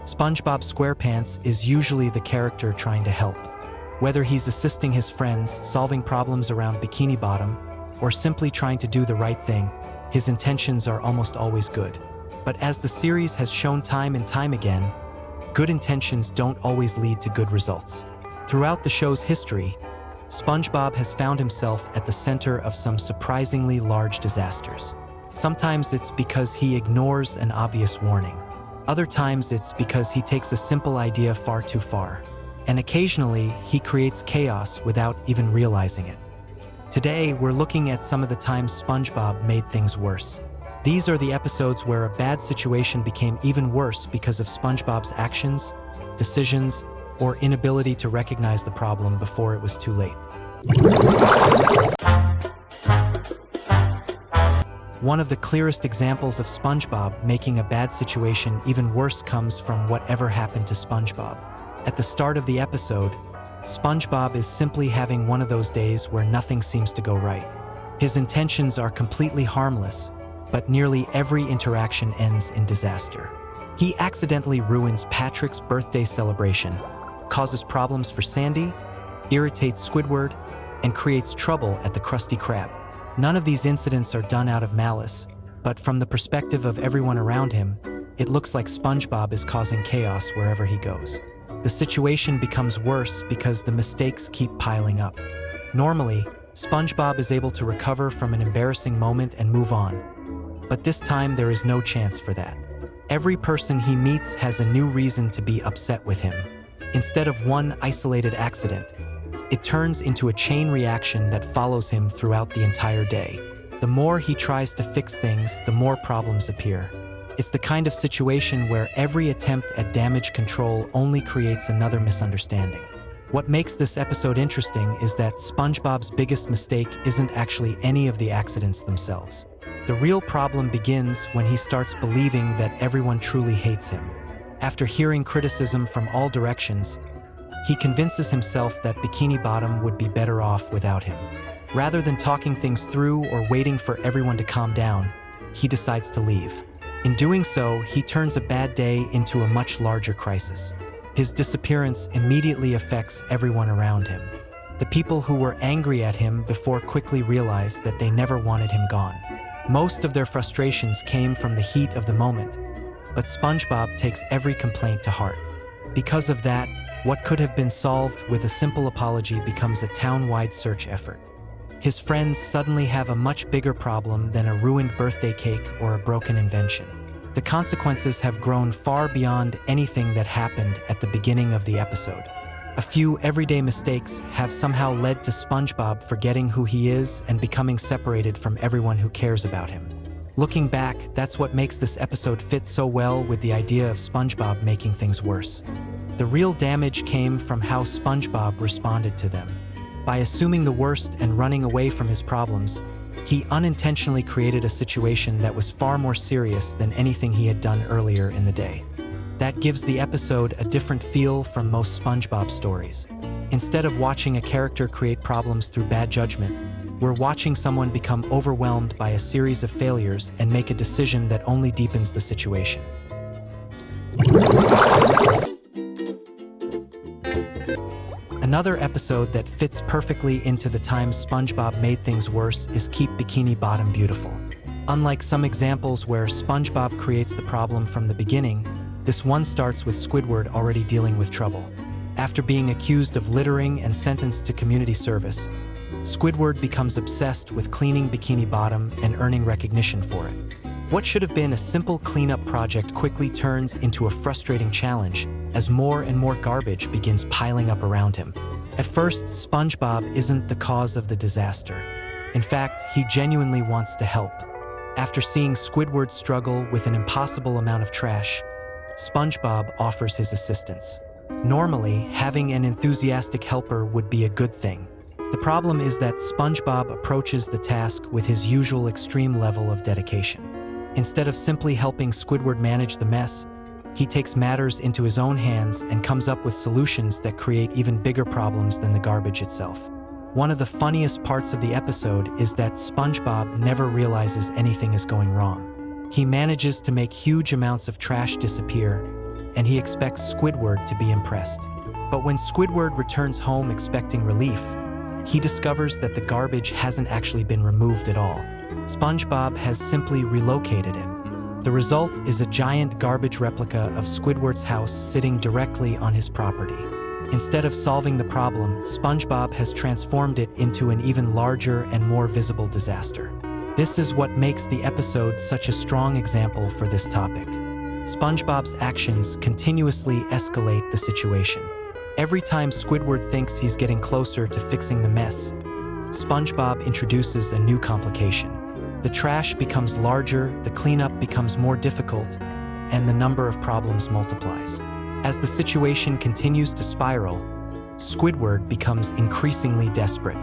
SpongeBob SquarePants is usually the character trying to help. Whether he's assisting his friends, solving problems around Bikini Bottom, or simply trying to do the right thing, his intentions are almost always good. But as the series has shown time and time again, good intentions don't always lead to good results. Throughout the show's history, SpongeBob has found himself at the center of some surprisingly large disasters. Sometimes it's because he ignores an obvious warning. Other times it's because he takes a simple idea far too far. And occasionally, he creates chaos without even realizing it. Today, we're looking at some of the times SpongeBob made things worse. These are the episodes where a bad situation became even worse because of SpongeBob's actions, decisions, or inability to recognize the problem before it was too late. One of the clearest examples of SpongeBob making a bad situation even worse comes from whatever happened to SpongeBob. At the start of the episode, SpongeBob is simply having one of those days where nothing seems to go right. His intentions are completely harmless, but nearly every interaction ends in disaster. He accidentally ruins Patrick's birthday celebration, causes problems for Sandy, irritates Squidward, and creates trouble at the Krusty Krab. None of these incidents are done out of malice, but from the perspective of everyone around him, it looks like SpongeBob is causing chaos wherever he goes. The situation becomes worse because the mistakes keep piling up. Normally, SpongeBob is able to recover from an embarrassing moment and move on. But this time there is no chance for that. Every person he meets has a new reason to be upset with him. Instead of one isolated accident, it turns into a chain reaction that follows him throughout the entire day. The more he tries to fix things, the more problems appear. It's the kind of situation where every attempt at damage control only creates another misunderstanding. What makes this episode interesting is that SpongeBob's biggest mistake isn't actually any of the accidents themselves. The real problem begins when he starts believing that everyone truly hates him. After hearing criticism from all directions, he convinces himself that Bikini Bottom would be better off without him. Rather than talking things through or waiting for everyone to calm down, he decides to leave. In doing so, he turns a bad day into a much larger crisis. His disappearance immediately affects everyone around him. The people who were angry at him before quickly realize that they never wanted him gone. Most of their frustrations came from the heat of the moment, but SpongeBob takes every complaint to heart. Because of that, what could have been solved with a simple apology becomes a town-wide search effort. His friends suddenly have a much bigger problem than a ruined birthday cake or a broken invention. The consequences have grown far beyond anything that happened at the beginning of the episode. A few everyday mistakes have somehow led to SpongeBob forgetting who he is and becoming separated from everyone who cares about him. Looking back, that's what makes this episode fit so well with the idea of SpongeBob making things worse. The real damage came from how SpongeBob responded to them. By assuming the worst and running away from his problems, he unintentionally created a situation that was far more serious than anything he had done earlier in the day. That gives the episode a different feel from most SpongeBob stories. Instead of watching a character create problems through bad judgment, we're watching someone become overwhelmed by a series of failures and make a decision that only deepens the situation. Another episode that fits perfectly into the times SpongeBob made things worse is Keep Bikini Bottom Beautiful. Unlike some examples where SpongeBob creates the problem from the beginning, this one starts with Squidward already dealing with trouble. After being accused of littering and sentenced to community service, Squidward becomes obsessed with cleaning Bikini Bottom and earning recognition for it. What should have been a simple cleanup project quickly turns into a frustrating challenge as more and more garbage begins piling up around him. At first, SpongeBob isn't the cause of the disaster. In fact, he genuinely wants to help. After seeing Squidward struggle with an impossible amount of trash, SpongeBob offers his assistance. Normally, having an enthusiastic helper would be a good thing. The problem is that SpongeBob approaches the task with his usual extreme level of dedication. Instead of simply helping Squidward manage the mess, he takes matters into his own hands and comes up with solutions that create even bigger problems than the garbage itself. One of the funniest parts of the episode is that SpongeBob never realizes anything is going wrong. He manages to make huge amounts of trash disappear, and he expects Squidward to be impressed. But when Squidward returns home expecting relief, he discovers that the garbage hasn't actually been removed at all. SpongeBob has simply relocated it. The result is a giant garbage replica of Squidward's house sitting directly on his property. Instead of solving the problem, SpongeBob has transformed it into an even larger and more visible disaster. This is what makes the episode such a strong example for this topic. SpongeBob's actions continuously escalate the situation. Every time Squidward thinks he's getting closer to fixing the mess, SpongeBob introduces a new complication. The trash becomes larger, the cleanup becomes more difficult, and the number of problems multiplies. As the situation continues to spiral, Squidward becomes increasingly desperate.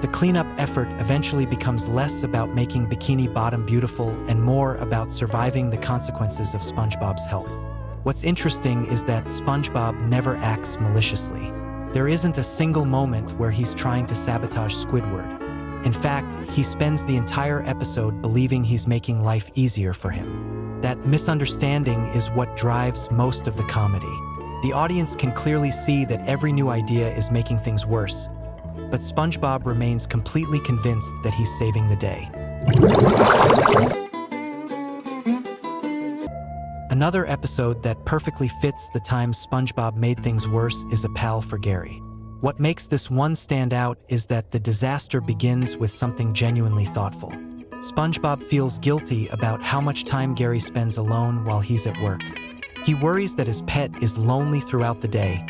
The cleanup effort eventually becomes less about making Bikini Bottom beautiful and more about surviving the consequences of SpongeBob's help. What's interesting is that SpongeBob never acts maliciously. There isn't a single moment where he's trying to sabotage Squidward. In fact, he spends the entire episode believing he's making life easier for him. That misunderstanding is what drives most of the comedy. The audience can clearly see that every new idea is making things worse, but SpongeBob remains completely convinced that he's saving the day. Another episode that perfectly fits the time SpongeBob made things worse is A Pal for Gary. What makes this one stand out is that the disaster begins with something genuinely thoughtful. SpongeBob feels guilty about how much time Gary spends alone while he's at work. He worries that his pet is lonely throughout the day,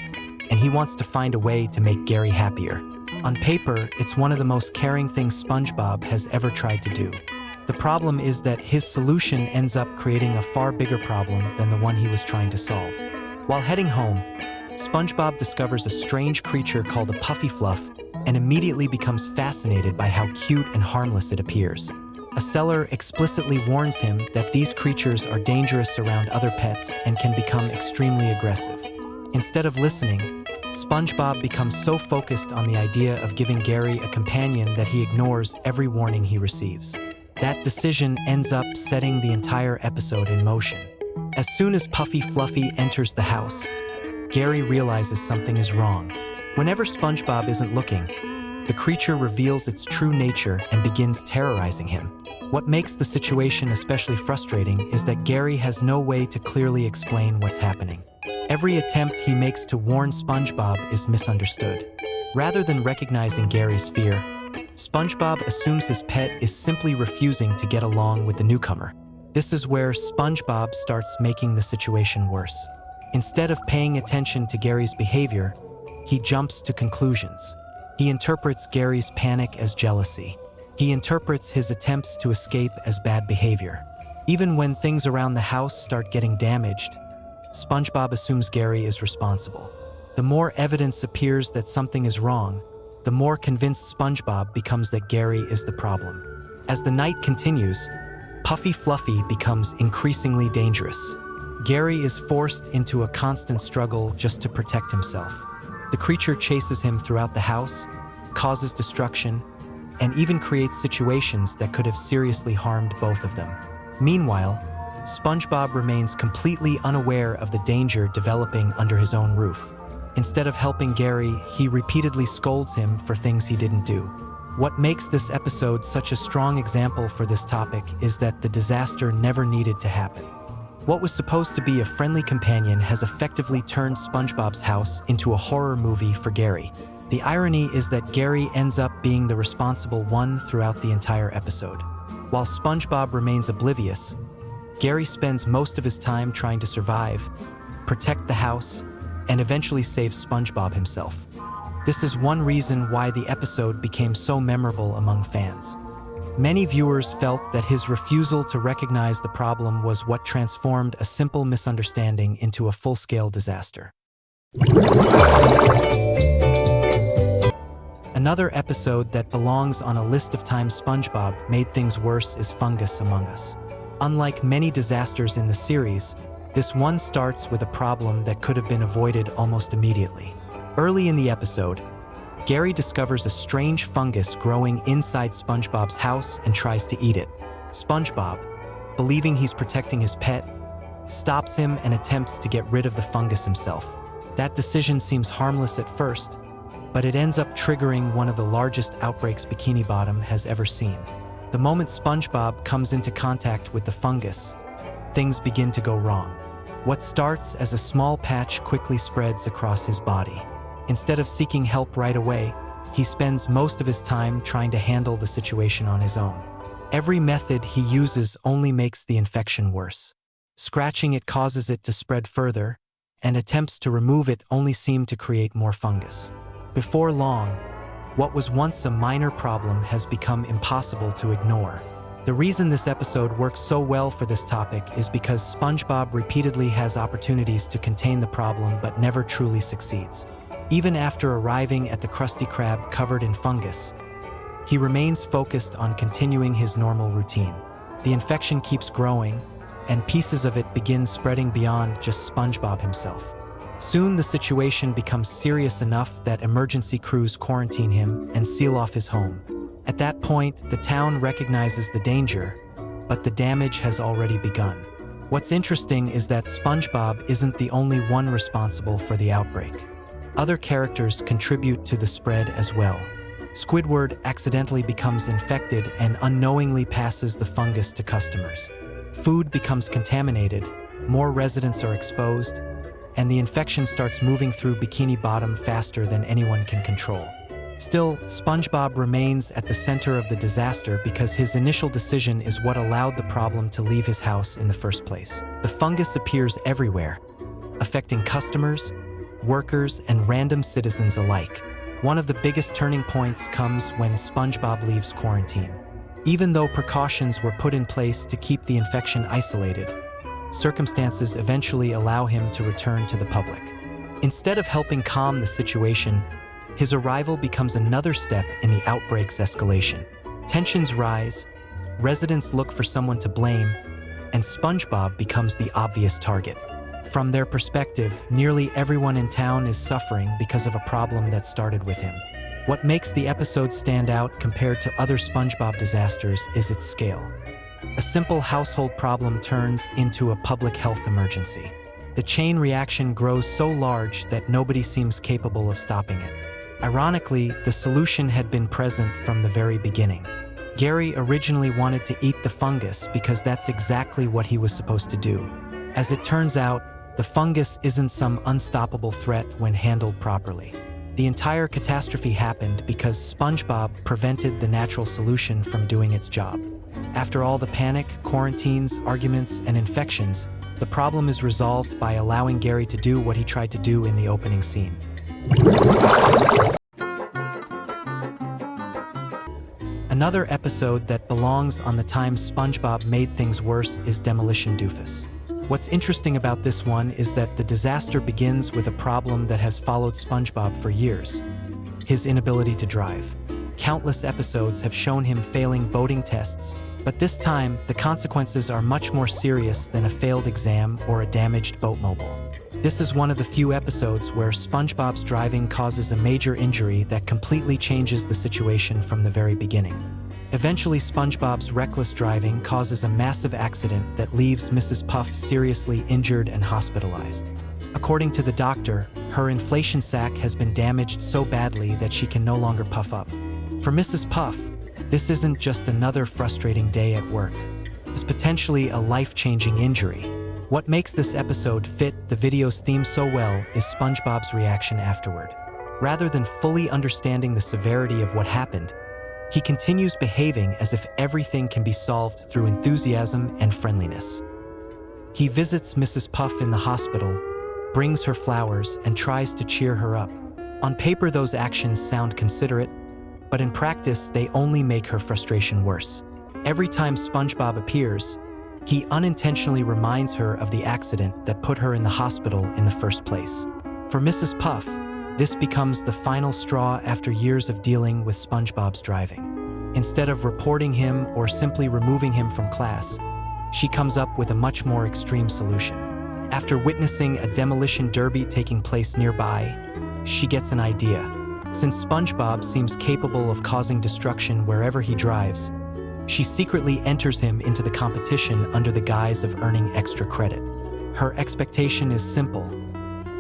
and he wants to find a way to make Gary happier. On paper, it's one of the most caring things SpongeBob has ever tried to do. The problem is that his solution ends up creating a far bigger problem than the one he was trying to solve. While heading home, SpongeBob discovers a strange creature called a puffy fluff and immediately becomes fascinated by how cute and harmless it appears. A seller explicitly warns him that these creatures are dangerous around other pets and can become extremely aggressive. Instead of listening, SpongeBob becomes so focused on the idea of giving Gary a companion that he ignores every warning he receives. That decision ends up setting the entire episode in motion. As soon as Puffy Fluffy enters the house, Gary realizes something is wrong. Whenever SpongeBob isn't looking, the creature reveals its true nature and begins terrorizing him. What makes the situation especially frustrating is that Gary has no way to clearly explain what's happening. Every attempt he makes to warn SpongeBob is misunderstood. Rather than recognizing Gary's fear, SpongeBob assumes his pet is simply refusing to get along with the newcomer. This is where SpongeBob starts making the situation worse. Instead of paying attention to Gary's behavior, he jumps to conclusions. He interprets Gary's panic as jealousy. He interprets his attempts to escape as bad behavior. Even when things around the house start getting damaged, SpongeBob assumes Gary is responsible. The more evidence appears that something is wrong, the more convinced SpongeBob becomes that Gary is the problem. As the night continues, Puffy Fluffy becomes increasingly dangerous. Gary is forced into a constant struggle just to protect himself. The creature chases him throughout the house, causes destruction, and even creates situations that could have seriously harmed both of them. Meanwhile, SpongeBob remains completely unaware of the danger developing under his own roof. Instead of helping Gary, he repeatedly scolds him for things he didn't do. What makes this episode such a strong example for this topic is that the disaster never needed to happen. What was supposed to be a friendly companion has effectively turned SpongeBob's house into a horror movie for Gary. The irony is that Gary ends up being the responsible one throughout the entire episode. While SpongeBob remains oblivious, Gary spends most of his time trying to survive, protect the house, and eventually save SpongeBob himself. This is one reason why the episode became so memorable among fans. Many viewers felt that his refusal to recognize the problem was what transformed a simple misunderstanding into a full-scale disaster. Another episode that belongs on a list of times SpongeBob made things worse is Fungus Among Us. Unlike many disasters in the series, this one starts with a problem that could have been avoided almost immediately. Early in the episode, Gary discovers a strange fungus growing inside SpongeBob's house and tries to eat it. SpongeBob, believing he's protecting his pet, stops him and attempts to get rid of the fungus himself. That decision seems harmless at first, but it ends up triggering one of the largest outbreaks Bikini Bottom has ever seen. The moment SpongeBob comes into contact with the fungus, things begin to go wrong. What starts as a small patch quickly spreads across his body. Instead of seeking help right away, he spends most of his time trying to handle the situation on his own. Every method he uses only makes the infection worse. Scratching it causes it to spread further, and attempts to remove it only seem to create more fungus. Before long, what was once a minor problem has become impossible to ignore. The reason this episode works so well for this topic is because SpongeBob repeatedly has opportunities to contain the problem but never truly succeeds. Even after arriving at the Krusty Krab covered in fungus, he remains focused on continuing his normal routine. The infection keeps growing, and pieces of it begin spreading beyond just SpongeBob himself. Soon the situation becomes serious enough that emergency crews quarantine him and seal off his home. At that point, the town recognizes the danger, but the damage has already begun. What's interesting is that SpongeBob isn't the only one responsible for the outbreak. Other characters contribute to the spread as well. Squidward accidentally becomes infected and unknowingly passes the fungus to customers. Food becomes contaminated, more residents are exposed, and the infection starts moving through Bikini Bottom faster than anyone can control. Still, SpongeBob remains at the center of the disaster because his initial decision is what allowed the problem to leave his house in the first place. The fungus appears everywhere, affecting customers, workers, and random citizens alike. One of the biggest turning points comes when SpongeBob leaves quarantine. Even though precautions were put in place to keep the infection isolated, circumstances eventually allow him to return to the public. Instead of helping calm the situation, his arrival becomes another step in the outbreak's escalation. Tensions rise, residents look for someone to blame, and SpongeBob becomes the obvious target. From their perspective, nearly everyone in town is suffering because of a problem that started with him. What makes the episode stand out compared to other SpongeBob disasters is its scale. A simple household problem turns into a public health emergency. The chain reaction grows so large that nobody seems capable of stopping it. Ironically, the solution had been present from the very beginning. Gary originally wanted to eat the fungus because that's exactly what he was supposed to do. As it turns out, the fungus isn't some unstoppable threat when handled properly. The entire catastrophe happened because SpongeBob prevented the natural solution from doing its job. After all the panic, quarantines, arguments, and infections, the problem is resolved by allowing Gary to do what he tried to do in the opening scene. Another episode that belongs on the time SpongeBob made things worse is Demolition Doofus. What's interesting about this one is that the disaster begins with a problem that has followed SpongeBob for years: his inability to drive. Countless episodes have shown him failing boating tests, but this time, the consequences are much more serious than a failed exam or a damaged boatmobile. This is one of the few episodes where SpongeBob's driving causes a major injury that completely changes the situation from the very beginning. Eventually, SpongeBob's reckless driving causes a massive accident that leaves Mrs. Puff seriously injured and hospitalized. According to the doctor, her inflation sac has been damaged so badly that she can no longer puff up. For Mrs. Puff, this isn't just another frustrating day at work. It's potentially a life-changing injury. What makes this episode fit the video's theme so well is SpongeBob's reaction afterward. Rather than fully understanding the severity of what happened, he continues behaving as if everything can be solved through enthusiasm and friendliness. He visits Mrs. Puff in the hospital, brings her flowers, and tries to cheer her up. On paper, those actions sound considerate, but in practice, they only make her frustration worse. Every time SpongeBob appears, he unintentionally reminds her of the accident that put her in the hospital in the first place. For Mrs. Puff, this becomes the final straw after years of dealing with SpongeBob's driving. Instead of reporting him or simply removing him from class, she comes up with a much more extreme solution. After witnessing a demolition derby taking place nearby, she gets an idea. Since SpongeBob seems capable of causing destruction wherever he drives, she secretly enters him into the competition under the guise of earning extra credit. Her expectation is simple.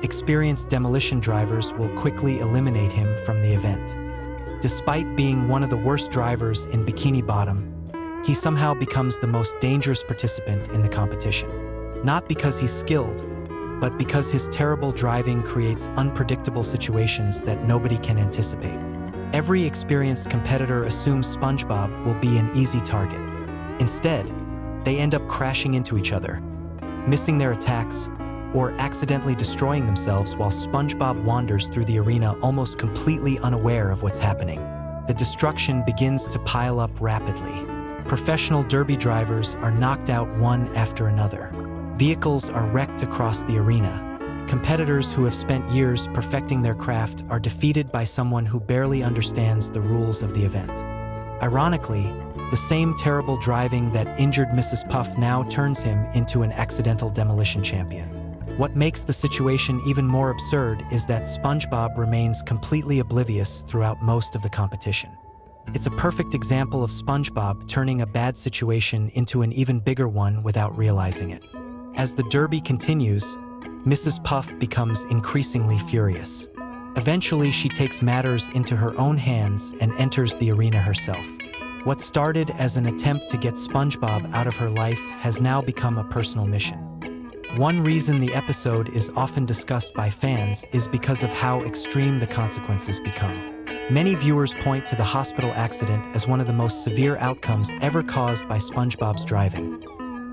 Experienced demolition drivers will quickly eliminate him from the event. Despite being one of the worst drivers in Bikini Bottom, he somehow becomes the most dangerous participant in the competition. Not because he's skilled, but because his terrible driving creates unpredictable situations that nobody can anticipate. Every experienced competitor assumes SpongeBob will be an easy target. Instead, they end up crashing into each other, missing their attacks, or accidentally destroying themselves while SpongeBob wanders through the arena almost completely unaware of what's happening. The destruction begins to pile up rapidly. Professional derby drivers are knocked out one after another. Vehicles are wrecked across the arena. Competitors who have spent years perfecting their craft are defeated by someone who barely understands the rules of the event. Ironically, the same terrible driving that injured Mrs. Puff now turns him into an accidental demolition champion. What makes the situation even more absurd is that SpongeBob remains completely oblivious throughout most of the competition. It's a perfect example of SpongeBob turning a bad situation into an even bigger one without realizing it. As the derby continues, Mrs. Puff becomes increasingly furious. Eventually, she takes matters into her own hands and enters the arena herself. What started as an attempt to get SpongeBob out of her life has now become a personal mission. One reason the episode is often discussed by fans is because of how extreme the consequences become. Many viewers point to the hospital accident as one of the most severe outcomes ever caused by SpongeBob's driving,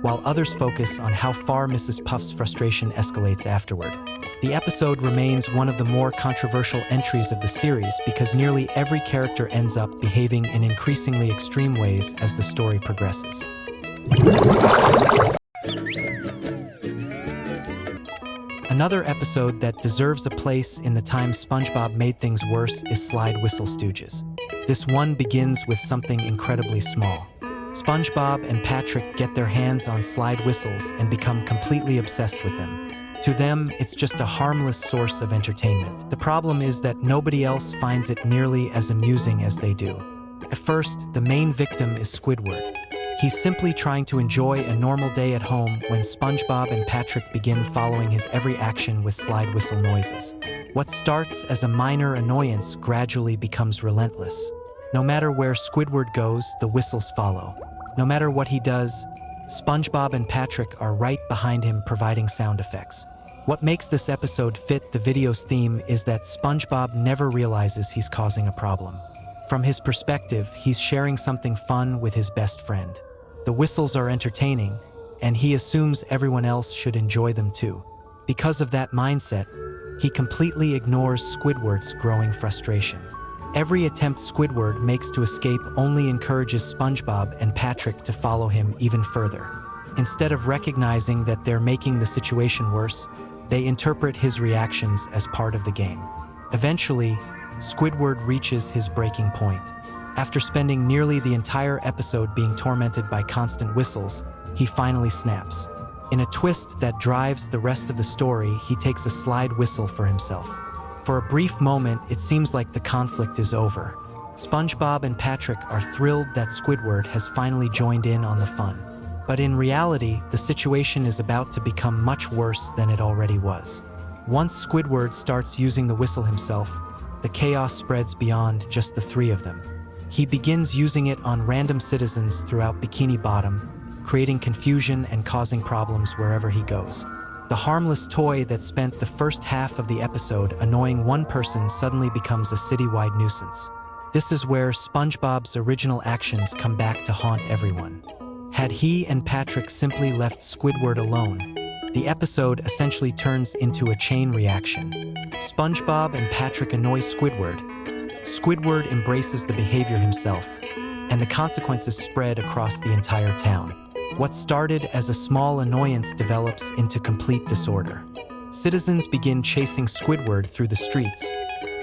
while others focus on how far Mrs. Puff's frustration escalates afterward. The episode remains one of the more controversial entries of the series because nearly every character ends up behaving in increasingly extreme ways as the story progresses. Another episode that deserves a place in the time SpongeBob made things worse is Slide Whistle Stooges. This one begins with something incredibly small. SpongeBob and Patrick get their hands on slide whistles and become completely obsessed with them. To them, it's just a harmless source of entertainment. The problem is that nobody else finds it nearly as amusing as they do. At first, the main victim is Squidward. He's simply trying to enjoy a normal day at home when SpongeBob and Patrick begin following his every action with slide whistle noises. What starts as a minor annoyance gradually becomes relentless. No matter where Squidward goes, the whistles follow. No matter what he does, SpongeBob and Patrick are right behind him providing sound effects. What makes this episode fit the video's theme is that SpongeBob never realizes he's causing a problem. From his perspective, he's sharing something fun with his best friend. The whistles are entertaining, and he assumes everyone else should enjoy them too. Because of that mindset, he completely ignores Squidward's growing frustration. Every attempt Squidward makes to escape only encourages SpongeBob and Patrick to follow him even further. Instead of recognizing that they're making the situation worse, they interpret his reactions as part of the game. Eventually, Squidward reaches his breaking point. After spending nearly the entire episode being tormented by constant whistles, he finally snaps. In a twist that drives the rest of the story, he takes a slide whistle for himself. For a brief moment, it seems like the conflict is over. SpongeBob and Patrick are thrilled that Squidward has finally joined in on the fun. But in reality, the situation is about to become much worse than it already was. Once Squidward starts using the whistle himself, the chaos spreads beyond just the three of them. He begins using it on random citizens throughout Bikini Bottom, creating confusion and causing problems wherever he goes. The harmless toy that spent the first half of the episode annoying one person suddenly becomes a citywide nuisance. This is where SpongeBob's original actions come back to haunt everyone. Had he and Patrick simply left Squidward alone, the episode essentially turns into a chain reaction. SpongeBob and Patrick annoy Squidward. Squidward embraces the behavior himself, and the consequences spread across the entire town. What started as a small annoyance develops into complete disorder. Citizens begin chasing Squidward through the streets,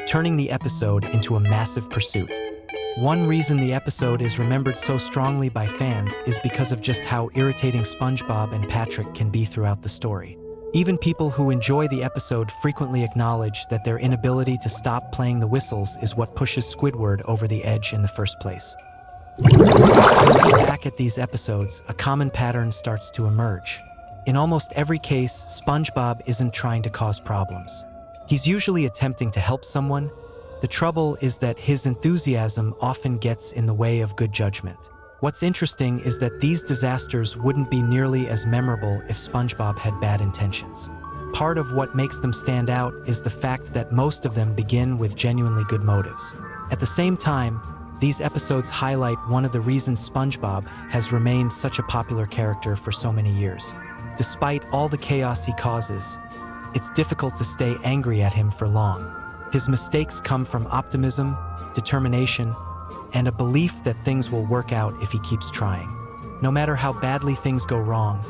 turning the episode into a massive pursuit. One reason the episode is remembered so strongly by fans is because of just how irritating SpongeBob and Patrick can be throughout the story. Even people who enjoy the episode frequently acknowledge that their inability to stop playing the whistles is what pushes Squidward over the edge in the first place. Looking back at these episodes, a common pattern starts to emerge. In almost every case, SpongeBob isn't trying to cause problems. He's usually attempting to help someone. The trouble is that his enthusiasm often gets in the way of good judgment. What's interesting is that these disasters wouldn't be nearly as memorable if SpongeBob had bad intentions. Part of what makes them stand out is the fact that most of them begin with genuinely good motives. At the same time, these episodes highlight one of the reasons SpongeBob has remained such a popular character for so many years. Despite all the chaos he causes, it's difficult to stay angry at him for long. His mistakes come from optimism, determination, and a belief that things will work out if he keeps trying. No matter how badly things go wrong,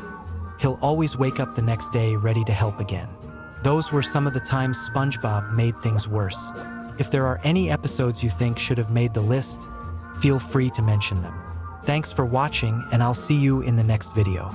he'll always wake up the next day ready to help again. Those were some of the times SpongeBob made things worse. If there are any episodes you think should have made the list, feel free to mention them. Thanks for watching, and I'll see you in the next video.